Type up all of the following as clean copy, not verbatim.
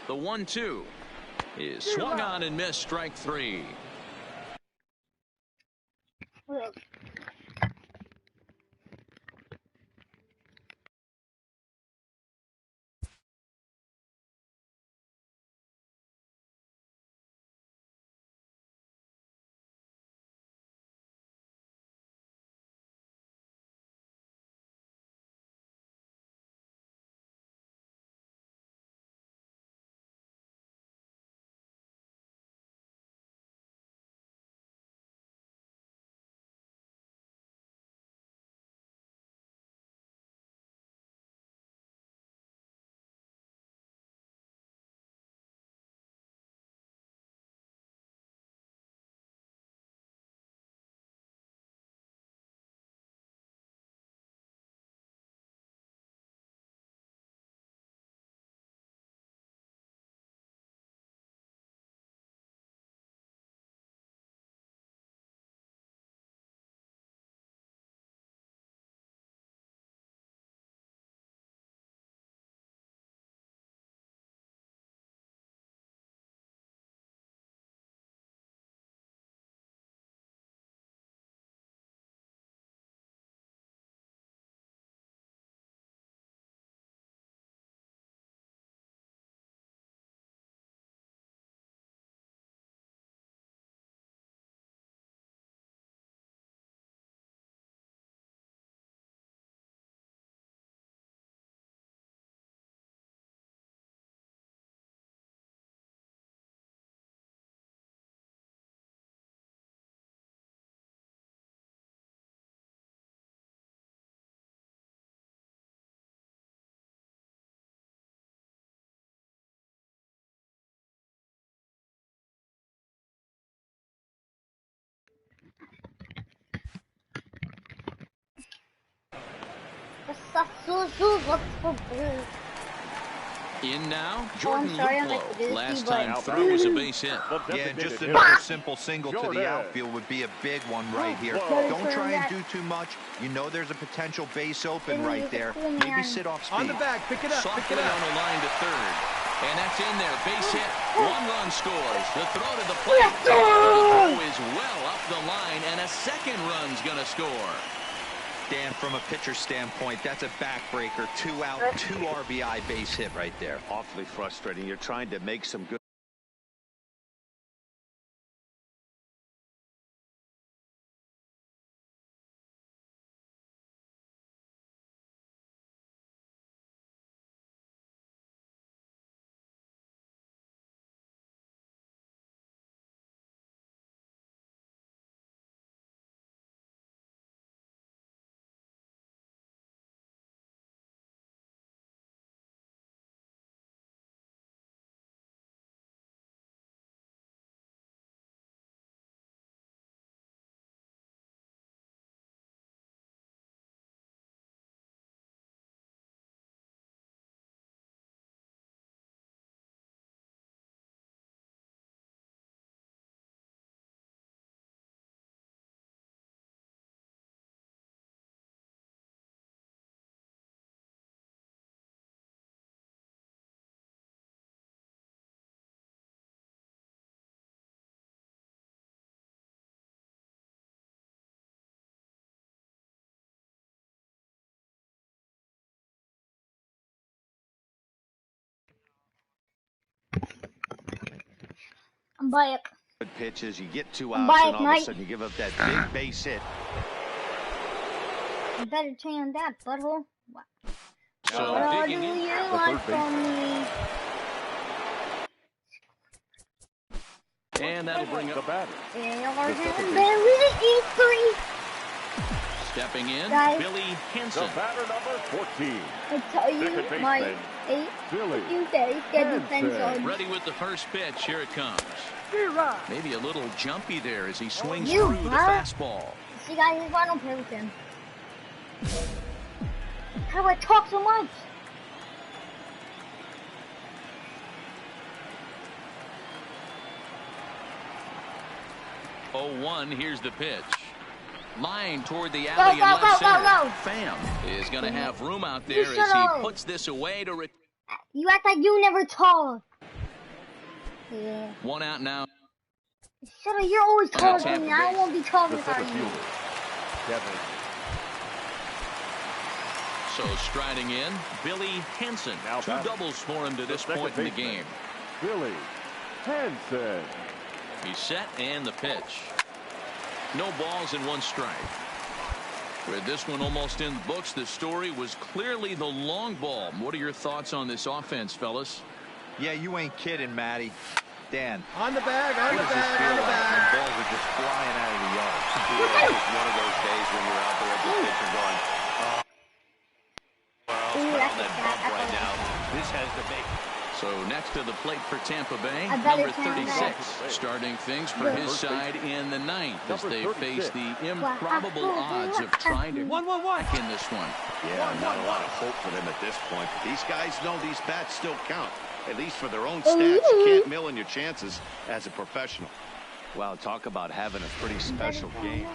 The 1-2 is swung on and missed. Strike 3. In now, Jordan Luplow. Last time through was a base hit. Yeah, just another simple single to the outfield would be a big one right here. Don't try and do too much. You know there's a potential base open right there. Maybe sit off speed. On the back, pick it up. Softly on the line to third. And that's in there. Base hit. 1 run scores. The throw to the plate. The throw is well up the line, and a second run's going to score. Dan, from a pitcher standpoint, that's a backbreaker. 2 out, 2 RBI base hit right there. Awfully frustrating. You're trying to make some good. I'm back. Good pitches. You get 2 outs, and all of a sudden you give up that big base hit. You better turn that, butthole. What? So What do digging in. you want from me? And that'll bring up The batter. stepping in, Guys. Billy The Henson. batter number 14. I tell you, Second my baseman, 8 Billy Tuesdays get defense on. Ready with the first pitch. Here it comes. Maybe a little jumpy there as he swings You, through the huh? fastball. See, guys, I don't play with him. How do I talk so much? Oh, 1, here's the pitch. Line toward the alley in Go, left go, go, center. go, go. Pham is going to have room out You there as shut he up. puts this away to You act like you never talk. Yeah. One out now. Shut up, you're always taller Tampa than me. I Bay. won't be taller The than center you. fielder, Kevin. So striding in, Billy Henson. Now 2 doubles for him to this second point in the baseman, game. Billy Henson. He's set and the pitch. No balls and 1 strike. With this one almost in the books, the story was clearly the long ball. What are your thoughts on this offense, fellas? Yeah, you ain't kidding, Matty. Dan. On the bag, on What the does this bag, feel on the like bag. when balls are just flying out of the yard? It's one of those days when you're out there at the pitch and going, oh, Ooh, well, that's on that a bump bad right apple. now. This has to make. So next to the plate for Tampa Bay, I bet number it's not 36, starting things for his side in the 9th as they face the improbable odds of trying to back in this one. Yeah, not a lot of hope for them at this point. But these guys know these bats still count, at least for their own stats. You can't mill in your chances as a professional. Wow, talk about having a pretty special game.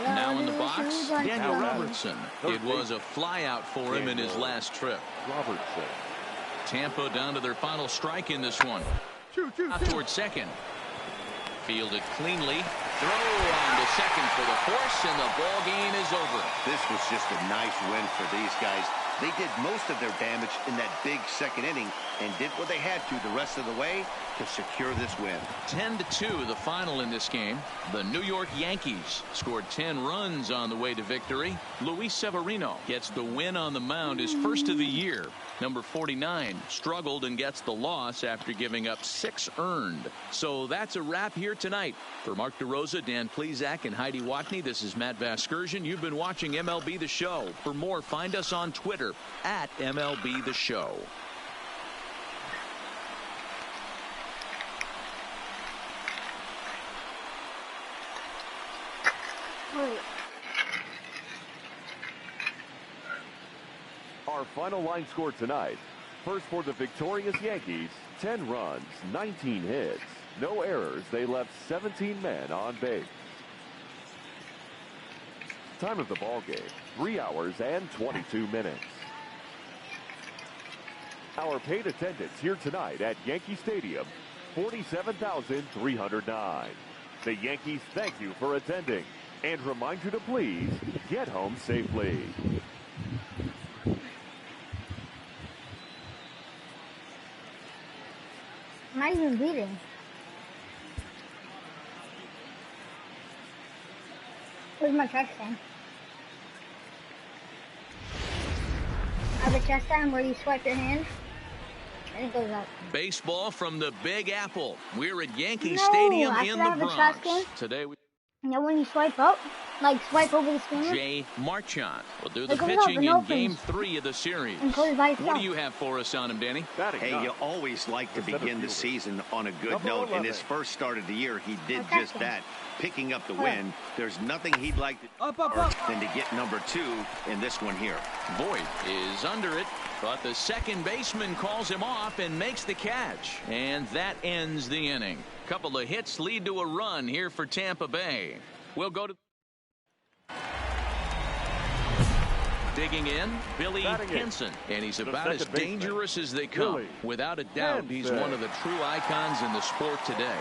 Now in the box, Daniel Robertson. It was a flyout for him in his last trip. Robertson. Tampa down to their final strike in this one. Out towards second. Fielded cleanly. Throw on to second for the force, and the ball game is over. This was just a nice win for these guys. They did most of their damage in that big second inning and did what they had to the rest of the way to secure this win. 10-2 the final in this game. The New York Yankees scored 10 runs on the way to victory. Luis Severino gets the win on the mound, his first of the year. Number 49 struggled and gets the loss after giving up 6 earned. So that's a wrap here tonight. For Mark DeRosa, Dan Plesac, and Heidi Watney, this is Matt Vasgersian. You've been watching MLB The Show. For more, find us on Twitter at MLB The Show. Our final line score tonight. First for the victorious Yankees, 10 runs, 19 hits. No errors. They left 17 men on base. Time of the ball game, 3 hours and 22 minutes. Our paid attendance here tonight at Yankee Stadium, 47,309. The Yankees thank you for attending and remind you to please get home safely. I'm not even bleeding. Where's my chest stand? I have a chest stand where you swipe your hand and it goes up. Baseball from the Big Apple. We're at Yankee No, Stadium I in should the have a Bronx. trash can. Today we You know when you swipe up? Like swipe over the screen? Jay Marchant will do the It goes up pitching and in opens. Game 3 of the series. And closes by What itself. do you have for us on him, Danny? Batting Hey, up. you always like to begin the season on a good Number note. In 11. his first start of the year, he did Okay. just that, picking up the win. There's nothing he'd like to than to get number 2 in this one here. Voit is under it, but the second baseman calls him off and makes the catch. And that ends the inning. Couple of hits lead to a run here for Tampa Bay. We'll go to digging in, Billy Henson, and he's about as second baseman, dangerous as they come. Billy Without a doubt, he's Henson. one of the true icons in the sport today.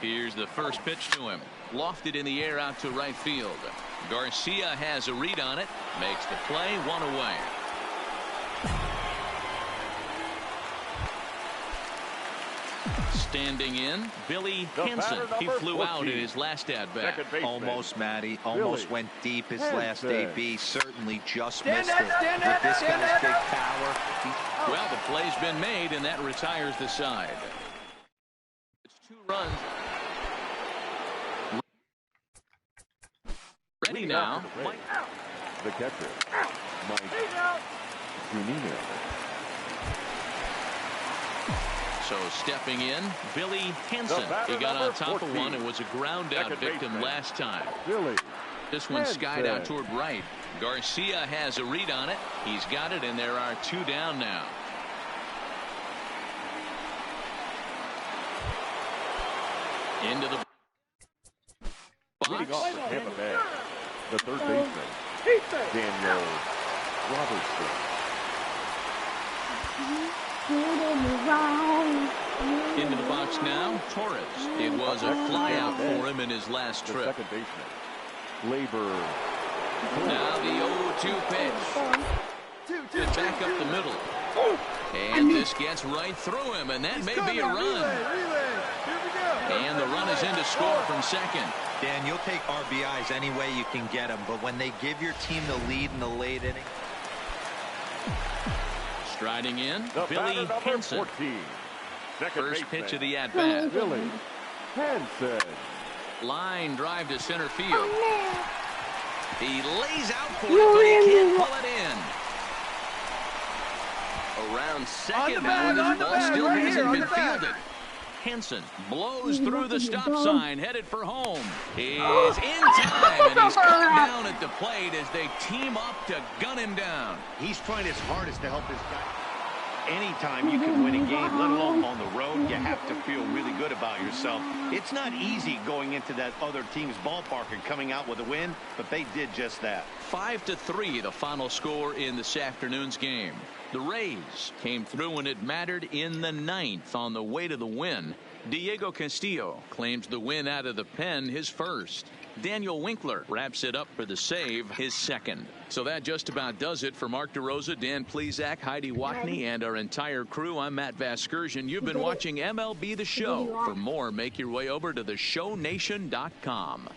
Here's the first pitch to him. Lofted in the air out to right field. Garcia has a read on it. Makes the play, 1 away. Standing in, Billy The Henson. batter, He number flew out 14. in his last at-bat. Second baseman. Almost, Matty. Almost Billy went deep his Henson. last AB. Certainly just missed it. With this guy's big power. Well, the play's been made, and that retires the side. It's 2 runs. Ready now. Mike. The catcher, Mike Zunino. So stepping in, Billy Henson. He got on top of one and was a ground out Second victim baseman. last time. Billy This one skied out toward right. Garcia has a read on it. He's got it, and there are 2 down now. Into the leading box. off for Tampa Bay, the third baseman, Daniel Robertson. Into the box now, Torres. It was a fly out for him in his last trip. Second baseman, Labor. Now the 0-2 pitch. It's back up the middle. And this gets right through him, and that may be a run. And the run is in to score from second. Dan, you'll take RBIs any way you can get them, but when they give your team the lead in the late inning. Striding in, The Billy Hansen. 14. First pitch of the at-bat. Billy Hansen. Line drive to center field. He lays out for it, but he can't pull it in. Around second now, and this ball still hasn't been fielded. Hansen blows through the stop sign, headed for home. Is in time, and he's cut down at the plate as they team up to gun him down. He's trying his hardest to help this guy. Anytime you can win a game, let alone on the road, you have to feel really good about yourself. It's not easy going into that other team's ballpark and coming out with a win, but they did just that. 5-3, the final score in this afternoon's game. The Rays came through when it mattered in the 9th on the way to the win. Diego Castillo claims the win out of the pen, his first. Daniel Winkler wraps it up for the save, his second. So that just about does it for Mark DeRosa, Dan Plesac, Heidi Watney, and our entire crew. I'm Matt Vasgersian. You've been watching MLB The Show. For more, make your way over to theshownation.com.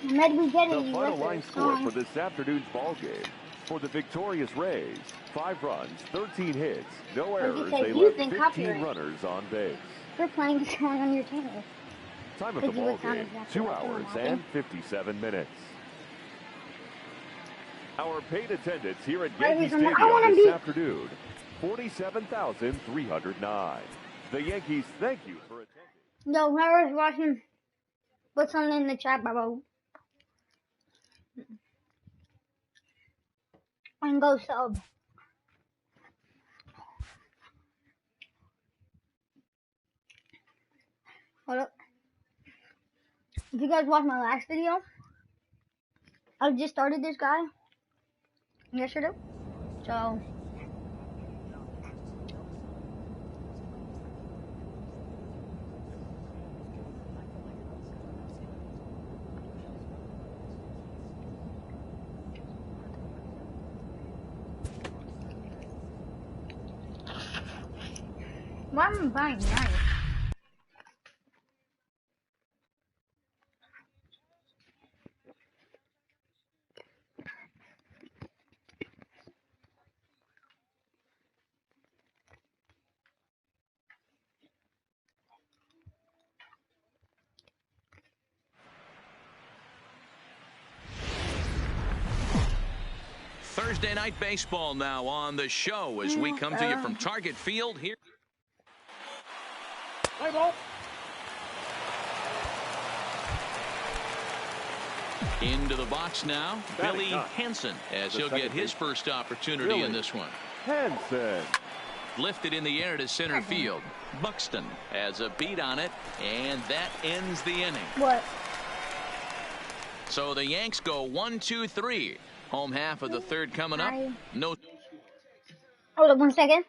The final line score for this afternoon's ball game. For the victorious Rays, 5 runs, 13 hits, no errors. They left 15 runners on base. We're playing this song on your channel. Time of the ball game, 2 hours and 57 minutes. Our paid attendance here at Yankee Stadium this afternoon, 47,309. The Yankees thank you for attending. No, whoever's watching, put something in the chat, bro. And go sub. Hold up. If you guys watched my last video, I just started this guy yesterday. So why am I buying knife? Thursday night baseball now on the show as we come to you from Target Field here. Play ball. Into the box now, Billy Hansen, as he'll get his first opportunity in this one. Hansen. Lifted in the air to center field. Buxton has a beat on it, and that ends the inning. What? So the Yanks go 1-2-3. Home half of the third coming up. No. Hold up 1 second.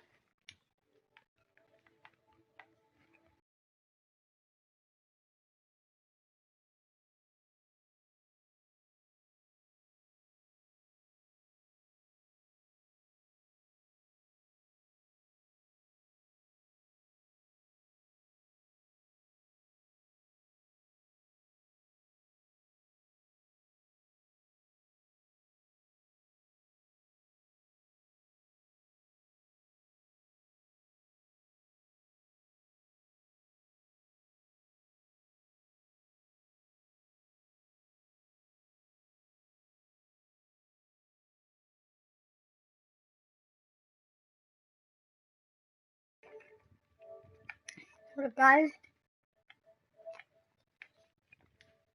What up, guys?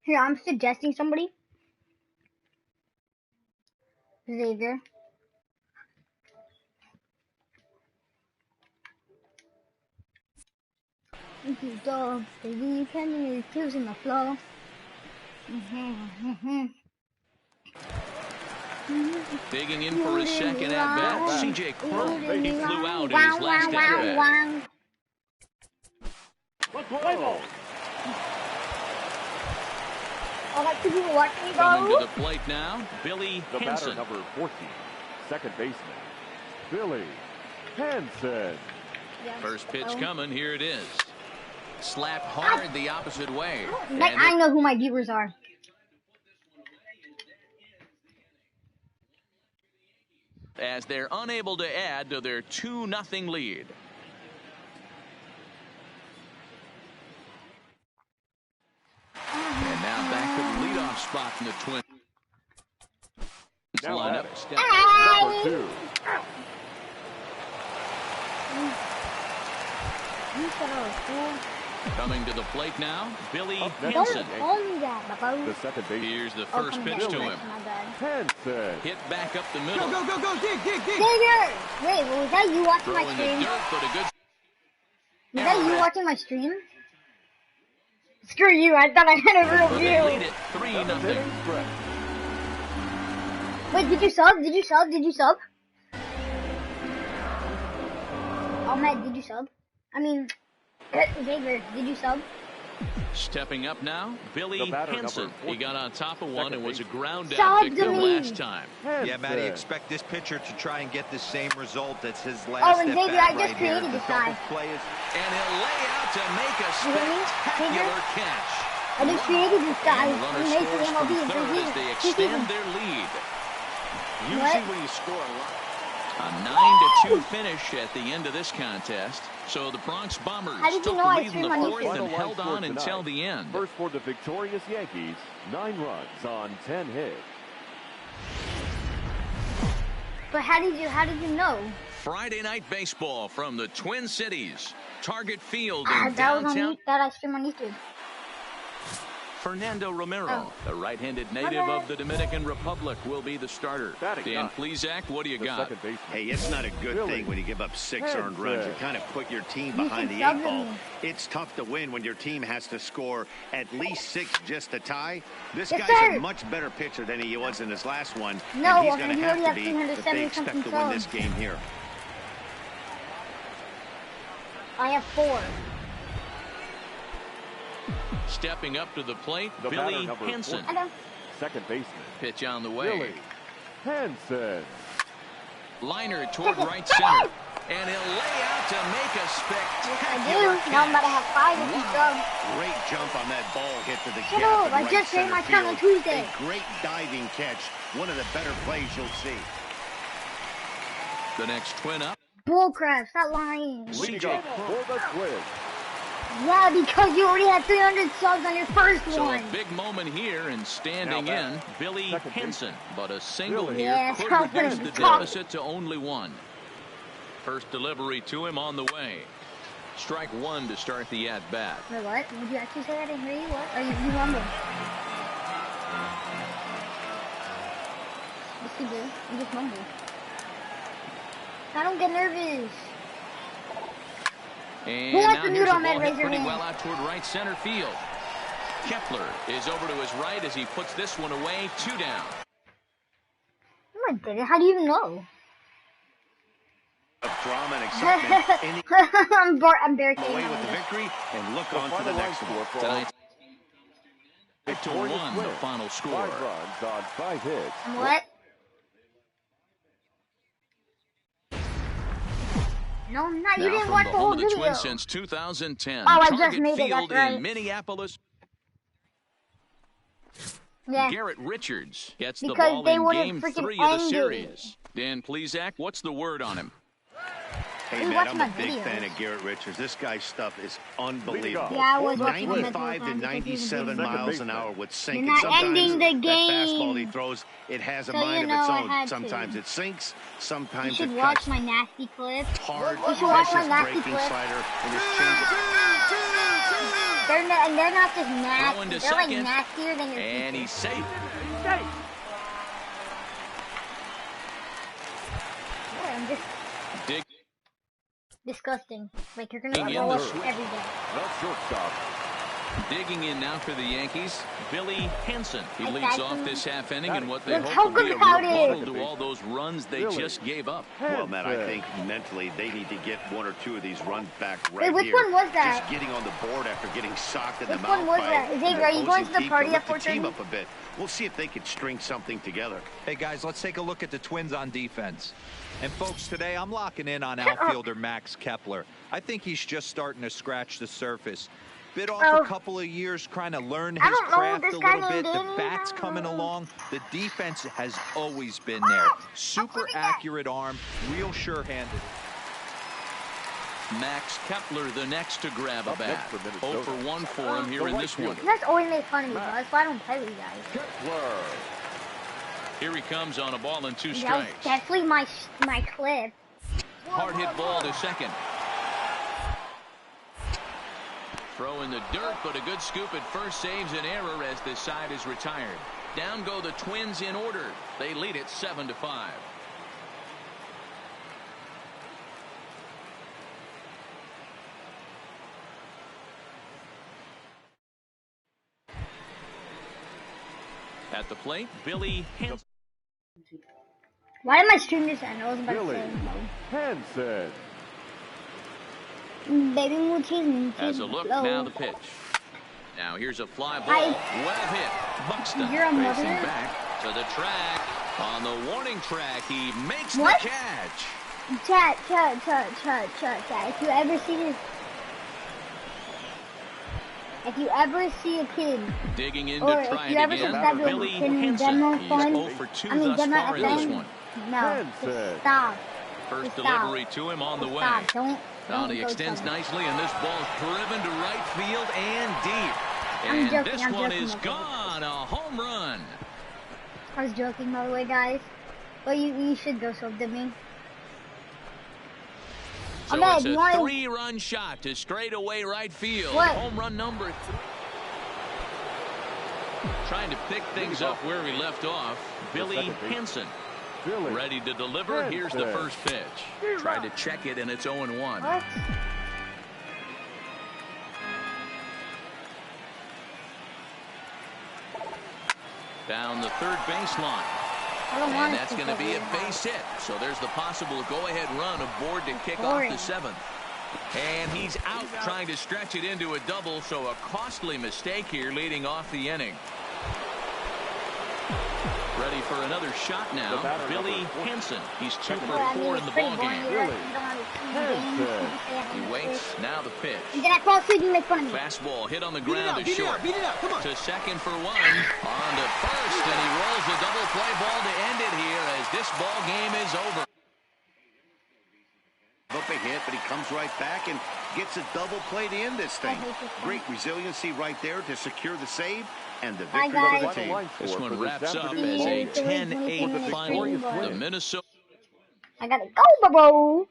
Here, I'm suggesting somebody. Xavier. This is dope, baby. Pending is cruising the flow. Digging in for his second at bat, C.J. Cron. He flew out in his last at bat. I like to people watching me, Coming to the plate now, Billy The Hansen. batter, number 14, second baseman, Billy Hansen. First pitch coming, here it is. Slapped hard the opposite way. I know who my viewers are. As they're unable to add to their 2-0 lead. And now back to the leadoff spot in the Twins. Now Lineup. number 2. You said I was cool. Coming to the plate now, Billy Up next. Hansen. Don't call me that, Bubba. The second baseman, Here's the first pitch to him. My bad. Hansen. Hit back up the middle. Go, dig. Digger! Wait, was that you watching my Throwing the stream? dirt, but a good. Was that you watching my stream? Screw you, I thought I had a real They lead view. it 3-0. Inning stretch. Wait, did you sub? Oh, Matt, did you sub? I mean, Xavier, did you sub? Stepping up now, Billy The batter, Hansen. number He got on top of one and was a ground Stop out to victim me. last time. Yeah, Matty, Hansen. expect this pitcher to try and get the same result. That's his Oh, last and at Xavier, bat I just right here. created The this guy. double play is And he'll lay out to make a You hear me? spectacular catch. I just created this guy. And the runner He made scores the from MLB in third as 3 they seasons. extend their lead. Usually when you score a lot. A 9-2 finish at the end of this contest. So the Bronx Bombers How did you took know the I lead in stream the on fourth YouTube? and Final held line on score until tonight. the end. First for the victorious Yankees, 9 runs on 10 hits. But how did you know? Friday night baseball from the Twin Cities. Target Field That in was on downtown. that I stream on YouTube. Fernando Romero, Oh. the right-handed native of the Dominican Republic, will be the starter. Batting Dan ninth. Plesac, what do you The got? second baseman, Hey, it's not a good Billy thing when you give up 6 earned runs. You kind of put your team behind the can 8 ball. sub me. It's tough to win when your team has to score at least 6 just to tie. This Yes, guy's sir. a much better pitcher than he was in his last one. No, and he's I going mean, to he have already to has be 370 if they expect to something win this subs. game here. I have 4. Stepping up to the plate, The batter, Billy number Hansen. 14. I know. second baseman, Pitch on the way. Billy Hansen. Liner toward right center. And he'll lay out to make a I spectacular do. Now I'm about to have 5 if you sub. Great jump on that ball hit to the Shut gap up, in I right just made center my turn on field. Tuesday. A great diving catch. One of the better plays you'll see. The next Twin up. Bullcrap, stop lying. Leading CJ off for the Twins, Yeah, because you already had 300 subs on your first So one. a big moment here and standing Now in, back. Billy Second base. Hansen. But a single Billy. here Yes, could I'm reduce gonna the talk. deficit to only 1. First delivery to him on the way. Strike 1 to start the at-bat. Wait, what? Did you actually say that? I didn't hear you. What? Or you mumbled? Yes, you did. You just mumbled. I don't get nervous. And Who wants now to here's mute a on that? ball hit Raise your pretty hand. well out toward right center field. Kepler is over to his right as he puts this one away. 2 down. Oh my goodness, how do you even know? Of drama and excitement. And he I'm barricading away on with the this. victory and look the on to the final line next score one. for Tonight, to victorious 1, the Twins. final score. 5 runs on 5 hits. What? No, I'm not. You Now didn't from watch the the home whole of the video. Twins since 2010. Oh, I just Target made it, that's Field right. in Minneapolis. Yeah. Garrett Richards gets the Because ball they in wouldn't game freaking 3 of the end it. series. Dan Plesac, what's the word on him? Hey, man, I'm a big fan of Garrett Richards. This guy's stuff is unbelievable. Yeah, I was 95 to 97 miles an hour with sink. You're not Sometimes ending the that game. fastball he throws, it has a So mind you of know its I own. had Sometimes to. it sinks, You sometimes should it watch cuts. my nasty clip. Hard, You should watch my vicious nasty breaking clip. slider, and his changeup. They're not just Throwing nasty. to They're like second. nastier than your And he's safe. Yeah, I'm just Dig disgusting. Like you're gonna Digging throw in up the switch. every day. The shortstop. Digging in now for the Yankees, Billy Hansen. He I leads got off him. this half inning in what they Let's hope will talk be a about rebuttal it. to all those runs they just gave up. Well, Matt, I think mentally they need to get one or two of these runs back right Wait, which here. one was that? Just getting on the board after getting socked in Which the one mouth was by that? Is it- an are you going opposing to the team party to at lift the team 4:30? up a bit. We'll see if they can string something together. Hey, guys, let's take a look at the Twins on defense. And, folks, today I'm locking in on outfielder Max Kepler. I think he's just starting to scratch the surface. Bit off a couple of years trying to learn I his don't know craft this a guy little bit. named The Danny. bat's coming along. The defense has always been there. Super accurate arm, real sure-handed. Max Kepler the next to grab a Up bat. next for Minnesota. 0 for 1 for him here in this one. You guys always make fun of me, bro. That's why I don't play with you guys. Kepler. Here he comes on a ball and 2 That was strikes. definitely my clip. Hard hit ball to second. Throw in the dirt, but a good scoop at first saves an error as this side is retired. Down go the Twins in order. They lead it 7-5. At the plate, Billy Hansen. Why did my stream just end? I was about Billy to Hansen. say, baby moochies. As a look, now the pitch. Now here's a fly ball. Well hit. Buxton You're a mother? racing back to the track. On the warning track, he makes What? the catch. Chat. If you ever see a kid, Digging in or to if try you it ever again. subscribe to Billy a kid in Hansen. Demo He's Fun, 0 for 2 I mean thus Demo far in this FM, one. no, Hansen. just stop. First Just delivery to him on the Just way. stop. Don't Now he go extends tell me. nicely, and this ball driven to right field and deep. I'm And joking, this I'm one joking, is I'm joking. gone. A home run. I was joking, by the way, guys. But you should go sub to me. So Okay, it's do you a wanna- 3-run shot to straightaway right field. What? Home run number 3. Trying to pick things up where we left off. Billy Hansen. Billy Ready to deliver. Here's the Hansen. first pitch. Tried to check it, and it's 0-1. What? Down the third baseline. I don't want And it that's to going to go be a really base hit. So there's the possible go-ahead run aboard to kick Boring. off the 7th. And he's out trying to stretch it into a double, so a costly mistake here leading off the inning. Ready for another shot now, The batter, Billy number 14. Hansen. He's 2 for Well, I 4 mean, in it's the pretty ball boring. game. You don't have to see the game. You just say I He have waits. to. Now the pitch. And then I fall asleep and make fun of me. Fastball hit on the ground to short. Beat it up, come on. To second for 1. On to first, and he rolls a double play ball to end it here as this ball game is over. Up a hit, but he comes right back and gets a double play to end this thing. Great resiliency right there to secure the save and the Bye, victory for the guys. team. This one wraps up afternoon as a It's a 10-8 20-minute final. stream, but- The Minnesota. I gotta go, bro.